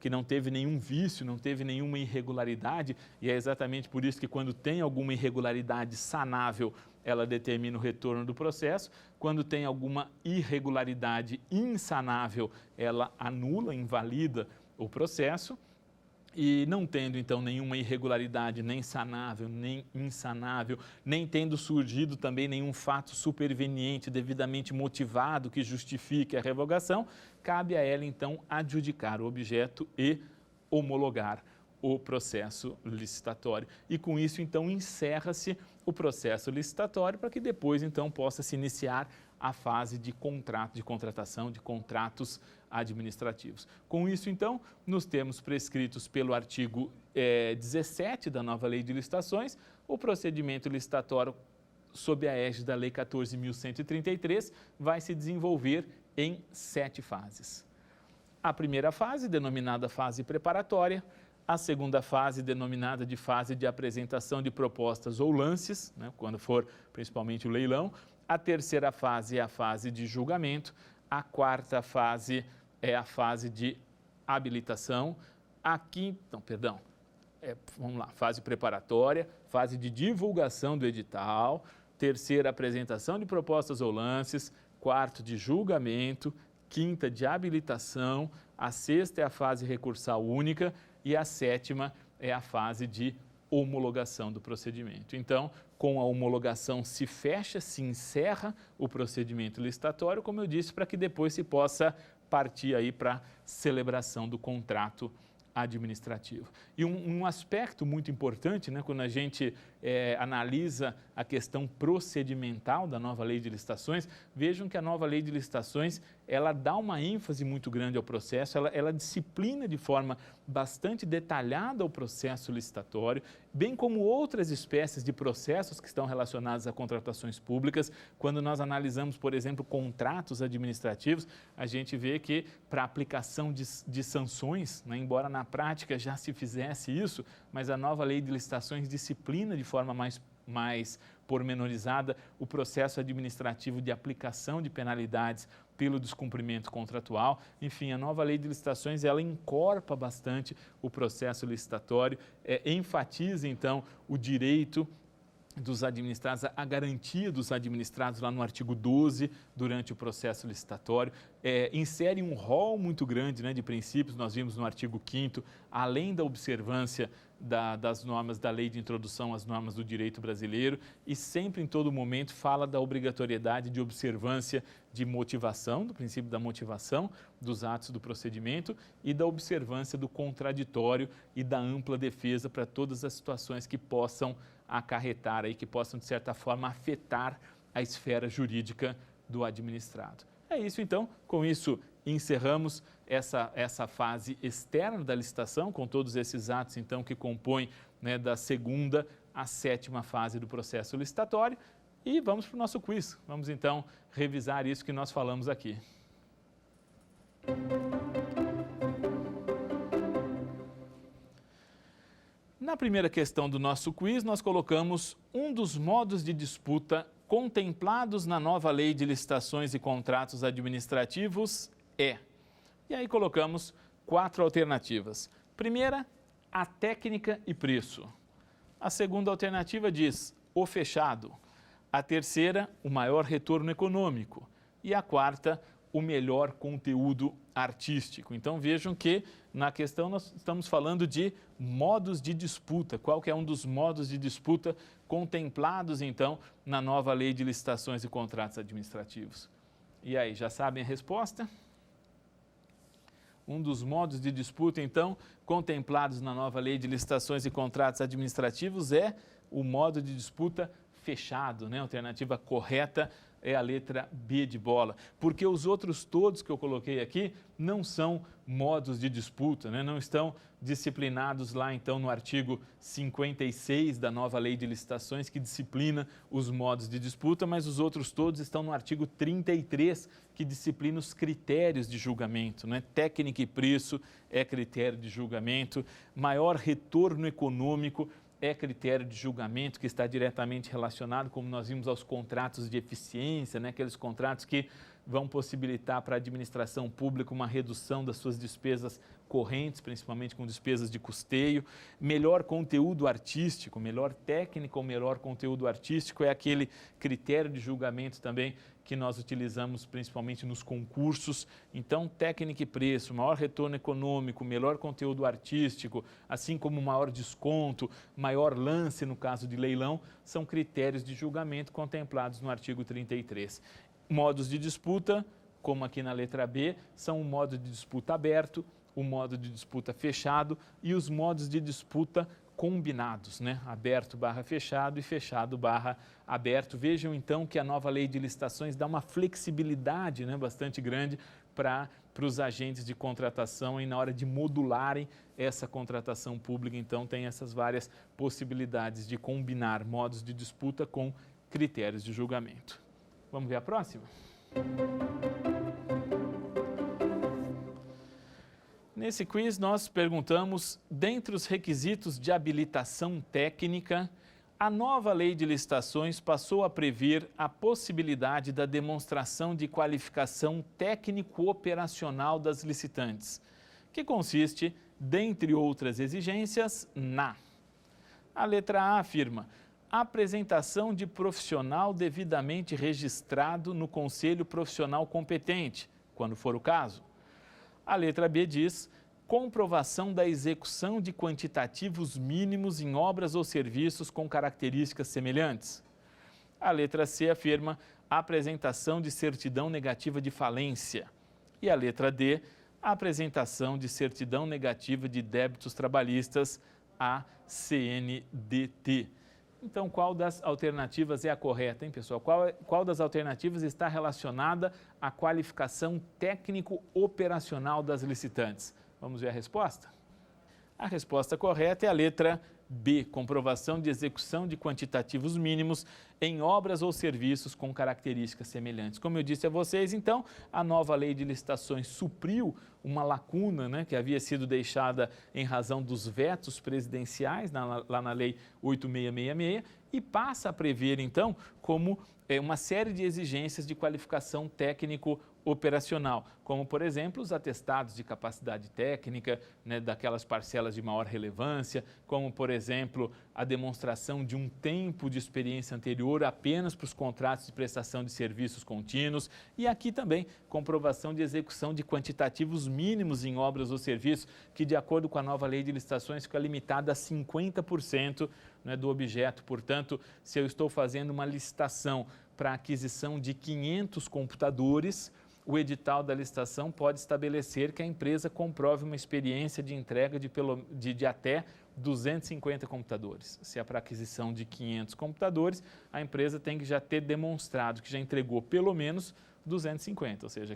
não teve nenhum vício, não teve nenhuma irregularidade, e é exatamente por isso que quando tem alguma irregularidade sanável, ela determina o retorno do processo. Quando tem alguma irregularidade insanável, ela anula, invalida o processo. E não tendo, então, nenhuma irregularidade, nem sanável, nem insanável, nem tendo surgido também nenhum fato superveniente, devidamente motivado, que justifique a revogação, cabe a ela, então, adjudicar o objeto e homologar o processo licitatório. E com isso, então, encerra-se o processo licitatório para que depois, então, possa se iniciar a fase de contrato, de contratação, de contratos administrativos. Com isso, então, nos termos prescritos pelo artigo 17 da nova Lei de Licitações, o procedimento licitatório sob a égide da Lei 14.133 vai se desenvolver em 7 fases. A primeira fase, denominada fase preparatória, a segunda fase, denominada de fase de apresentação de propostas ou lances, né, quando for principalmente o leilão. A terceira fase é a fase de julgamento. A quarta fase é a fase de habilitação. A quinta, vamos lá, fase preparatória, fase de divulgação do edital, terceira, apresentação de propostas ou lances, quarto, de julgamento, quinta, de habilitação, a sexta é a fase recursal única e a sétima é a fase de homologação do procedimento. Então, com a homologação se fecha, se encerra o procedimento licitatório, como eu disse, para que depois se possa partir aí para a celebração do contrato administrativo. E um aspecto muito importante, né, quando a gente analisa a questão procedimental da nova Lei de Licitações, vejam que a nova Lei de Licitações, ela dá uma ênfase muito grande ao processo, ela disciplina de forma bastante detalhada o processo licitatório, bem como outras espécies de processos que estão relacionados a contratações públicas. Quando nós analisamos, por exemplo, contratos administrativos, a gente vê que para aplicação de sanções, né, embora na prática já se fizesse isso, mas a nova Lei de Licitações disciplina de forma mais pormenorizada o processo administrativo de aplicação de penalidades pelo descumprimento contratual. Enfim, a nova Lei de Licitações, ela encorpa bastante o processo licitatório, enfatiza, então, o direito dos administrados, a garantia dos administrados lá no artigo 12, durante o processo licitatório, insere um rol muito grande, né, de princípios. Nós vimos no artigo 5º, além da observância das normas da Lei de Introdução às Normas do Direito Brasileiro, e sempre, em todo momento, fala da obrigatoriedade de observância de motivação, do princípio da motivação dos atos do procedimento e da observância do contraditório e da ampla defesa para todas as situações que possam acarretar, aí, que possam, de certa forma, afetar a esfera jurídica do administrado. É isso, então. Com isso, encerramos essa fase externa da licitação, com todos esses atos, então, que compõem, né, da segunda à sétima fase do processo licitatório. E vamos para o nosso quiz. Vamos, então, revisar isso que nós falamos aqui. Na primeira questão do nosso quiz, nós colocamos um dos modos de disputa contemplados na nova Lei de Licitações e Contratos Administrativos é. E aí colocamos 4 alternativas. Primeira, a técnica e preço. A segunda alternativa diz o fechado. A terceira, o maior retorno econômico. E a quarta, o melhor conteúdo artístico. Então vejam que na questão nós estamos falando de modos de disputa. Qual que é um dos modos de disputa contemplados, então, na nova Lei de Licitações e Contratos Administrativos? E aí, já sabem a resposta? Um dos modos de disputa, então, contemplados na nova Lei de Licitações e Contratos Administrativos é o modo de disputa fechado, né? A alternativa correta é a letra B de bola, porque os outros todos que eu coloquei aqui não são modos de disputa, né? Não estão disciplinados lá, então, no artigo 56 da nova Lei de Licitações, que disciplina os modos de disputa, mas os outros todos estão no artigo 33, que disciplina os critérios de julgamento, né? Técnica e preço é critério de julgamento, maior retorno econômico é critério de julgamento, que está diretamente relacionado, como nós vimos, aos contratos de eficiência, né? Aqueles contratos que vão possibilitar para a administração pública uma redução das suas despesas correntes, principalmente com despesas de custeio. Melhor conteúdo artístico, melhor técnica ou melhor conteúdo artístico é aquele critério de julgamento também que nós utilizamos principalmente nos concursos. Então, técnica e preço, maior retorno econômico, melhor conteúdo artístico, assim como maior desconto, maior lance no caso de leilão, são critérios de julgamento contemplados no artigo 33. Modos de disputa, como aqui na letra B, são o modo de disputa aberto, o modo de disputa fechado e os modos de disputa combinados, né? Aberto barra fechado e fechado barra aberto. Vejam então que a nova lei de licitações dá uma flexibilidade, né, bastante grande para os agentes de contratação e na hora de modularem essa contratação pública. Então tem essas várias possibilidades de combinar modos de disputa com critérios de julgamento. Vamos ver a próxima? Nesse quiz, nós perguntamos, dentre os requisitos de habilitação técnica, a nova lei de licitações passou a prever a possibilidade da demonstração de qualificação técnico-operacional das licitantes, que consiste, dentre outras exigências, na... A letra A afirma: apresentação de profissional devidamente registrado no Conselho Profissional competente, quando for o caso. A letra B diz: comprovação da execução de quantitativos mínimos em obras ou serviços com características semelhantes. A letra C afirma: apresentação de certidão negativa de falência. E a letra D, apresentação de certidão negativa de débitos trabalhistas, a CNDT. Então, qual das alternativas é a correta, hein, pessoal? Qual das alternativas está relacionada à qualificação técnico-operacional das licitantes? Vamos ver a resposta? A resposta correta é a letra B, comprovação de execução de quantitativos mínimos em obras ou serviços com características semelhantes. Como eu disse a vocês, então, a nova lei de licitações supriu uma lacuna, né, que havia sido deixada em razão dos vetos presidenciais lá na Lei 8666 e passa a prever, então, como uma série de exigências de qualificação técnico-operacional, como, por exemplo, os atestados de capacidade técnica, né, daquelas parcelas de maior relevância, como, por exemplo, a demonstração de um tempo de experiência anterior apenas para os contratos de prestação de serviços contínuos e aqui também comprovação de execução de quantitativos mínimos em obras ou serviços, que, de acordo com a nova lei de licitações, fica limitada a 50%, né, do objeto. Portanto, se eu estou fazendo uma licitação para a aquisição de 500 computadores, o edital da licitação pode estabelecer que a empresa comprove uma experiência de entrega de até 250 computadores. Se é para aquisição de 500 computadores, a empresa tem que já ter demonstrado que já entregou pelo menos 250, ou seja,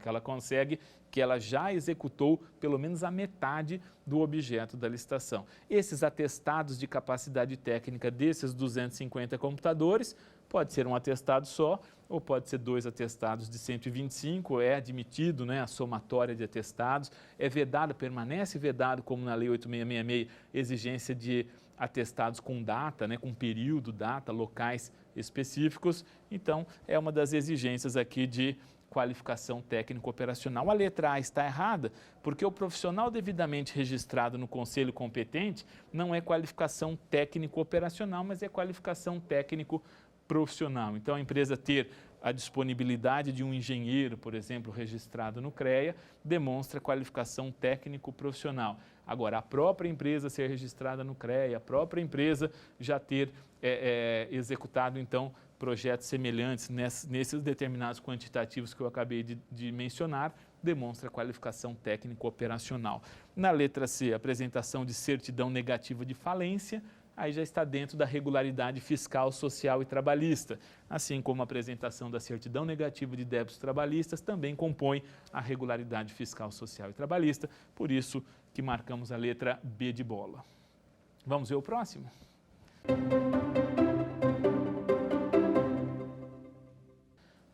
que ela já executou pelo menos a metade do objeto da licitação. Esses atestados de capacidade técnica desses 250 computadores pode ser um atestado só ou pode ser 2 atestados de 125, é admitido, né, a somatória de atestados, é vedado, permanece vedado, como na Lei 8666, exigência de atestados com data, né, com período, data, locais específicos. Então, é uma das exigências aqui de qualificação técnico-operacional. A letra A está errada, porque o profissional devidamente registrado no conselho competente não é qualificação técnico-operacional, mas é qualificação técnico-profissional. Então, a empresa ter a disponibilidade de um engenheiro, por exemplo, registrado no CREA, demonstra qualificação técnico-profissional. Agora, a própria empresa ser registrada no CREA, a própria empresa já ter executado, então, projetos semelhantes nesses determinados quantitativos que eu acabei de mencionar, demonstra qualificação técnico-operacional. Na letra C, apresentação de certidão negativa de falência, aí já está dentro da regularidade fiscal, social e trabalhista. Assim como a apresentação da certidão negativa de débitos trabalhistas também compõe a regularidade fiscal, social e trabalhista, por isso que marcamos a letra B de bola. Vamos ver o próximo?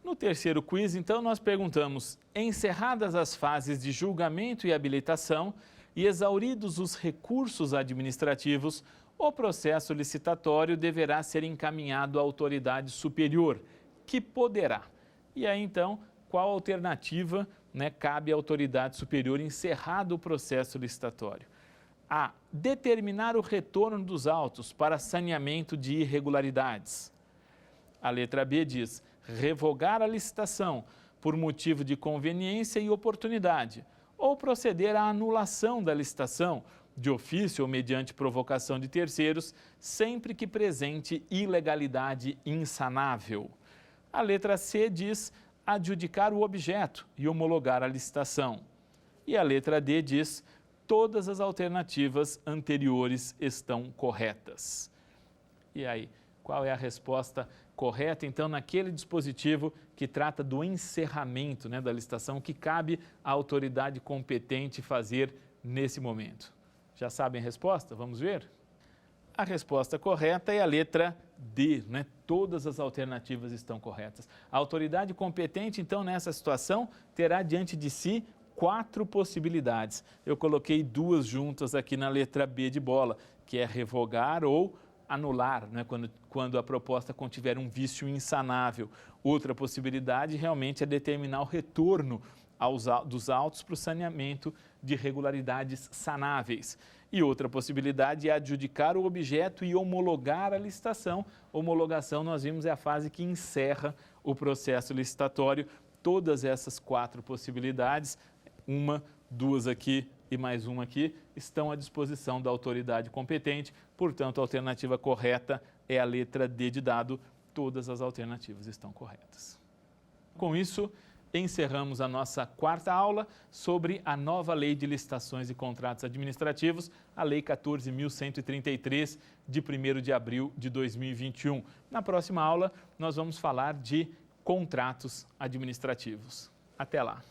No terceiro quiz, então, nós perguntamos: encerradas as fases de julgamento e habilitação e exauridos os recursos administrativos, o processo licitatório deverá ser encaminhado à autoridade superior, que poderá. E aí, então, qual alternativa, cabe à autoridade superior encerrado o processo licitatório? A. Determinar o retorno dos autos para saneamento de irregularidades. A letra B diz: revogar a licitação por motivo de conveniência e oportunidade, ou proceder à anulação da licitação, de ofício ou mediante provocação de terceiros, sempre que presente ilegalidade insanável. A letra C diz: adjudicar o objeto e homologar a licitação. E a letra D diz: todas as alternativas anteriores estão corretas. E aí, qual é a resposta correta? Então, naquele dispositivo que trata do encerramento da licitação, que cabe à autoridade competente fazer nesse momento. Já sabem a resposta? Vamos ver? A resposta correta é a letra D, Todas as alternativas estão corretas. A autoridade competente, então, nessa situação, terá diante de si 4 possibilidades. Eu coloquei 2 juntas aqui na letra B de bola, que é revogar ou anular, quando a proposta contiver um vício insanável. Outra possibilidade realmente é determinar o retorno dos autos para o saneamento de irregularidades sanáveis. E outra possibilidade é adjudicar o objeto e homologar a licitação. Homologação, nós vimos, é a fase que encerra o processo licitatório. Todas essas 4 possibilidades, 1, 2 aqui e mais uma aqui, estão à disposição da autoridade competente. Portanto, a alternativa correta é a letra D de dado. Todas as alternativas estão corretas. Com isso, encerramos a nossa 4ª aula sobre a nova Lei de Licitações e Contratos Administrativos, a Lei 14.133, de 1º de abril de 2021. Na próxima aula, nós vamos falar de contratos administrativos. Até lá!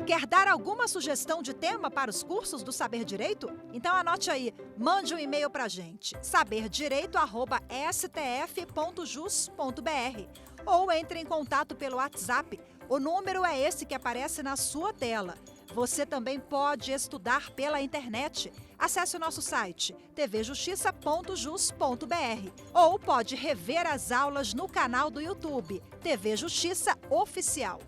Quer dar alguma sugestão de tema para os cursos do Saber Direito? Então anote aí, mande um e-mail para a gente, saberdireito@stf.jus.br, ou entre em contato pelo WhatsApp. O número é esse que aparece na sua tela. Você também pode estudar pela internet. Acesse o nosso site tvjustiça.jus.br ou pode rever as aulas no canal do YouTube TV Justiça Oficial.